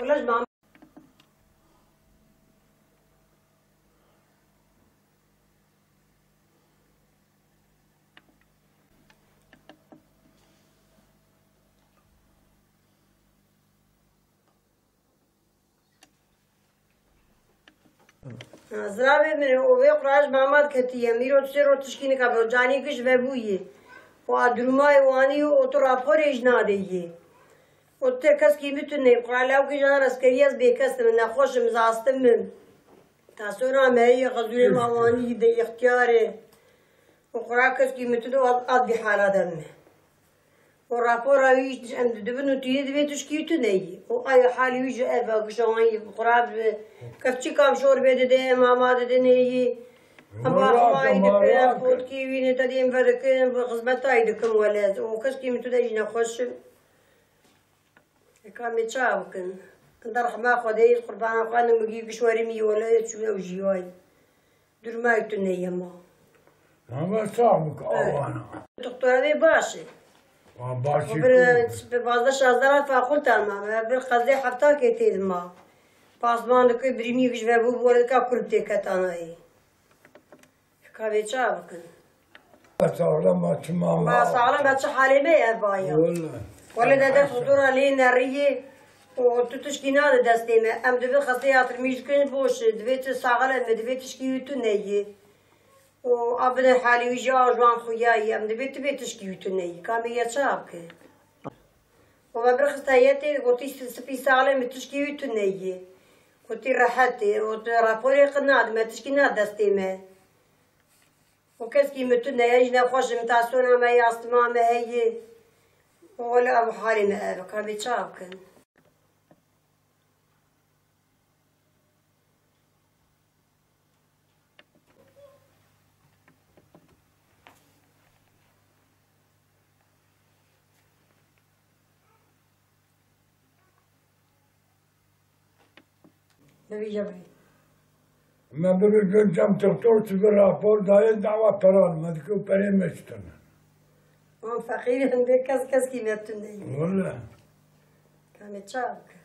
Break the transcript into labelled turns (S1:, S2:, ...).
S1: والله ما زرابي من ويقراش مامات كتيا ميرو تسيرو تشكيني كابو جاني كش وبويه وادرماي واني وترابور اجناديه وتكس كي متني قرالاو كي جانا رسكرياس بكس من نخوش مزاستم من تاسونا ماهي غزوي ماواني دي اختياري وقراكس كي متنو اد بحالة دمه ورابور ويش عند دبنو تيد بيتش كي تني وأي حال يجي أبا كشواني قراب كفتشي كام شور بيد ده ماما ده نيجي أبا خواي ده بود كي وين تدين فركين بخدمة يدكم ولاد وكش كي متدين نخش كام يتشاوكن كنت رحمة خدي قربان قانون مجيب شواري مي ولا شو وجيواي دور ما يتني ما
S2: ما صعبك أنا
S1: دكتور أبي باشي بازده 16 فاقول تلمه بالقضیه هفته کتید ما پاسمان دکوی بریمی کش و بو بولد که کل تکت آنایی کابی چه بکن
S2: سالم بچه ماما
S1: سالم بچه حالی میه بایا ولی داده خطور علی نریه و تو تشکی ناده دسته ما ام دوید خسته یاتر میش کن باشه دوید ساغلت می دوید تشکی تو نیه و ابدا حالي وجا جوان خوياي ام دبيت بيتشكي وتني كان بيا شابكه وما برخصتايتي قلت سبي سالم تشكي وتني قلت راحتي ورابوري قناد ما تشكي ناد دستيمه وكسكي متني يجنا خوش متاسونا ما ياستما ما هي ولا ابو حالي ما كان بيا شابكه
S2: ما ببي جام دكتور تبي رابور داير دعوة بران ما تكون بري مشتنا
S1: فقير عندك كاس كي متني
S2: والله
S1: كان يتشابك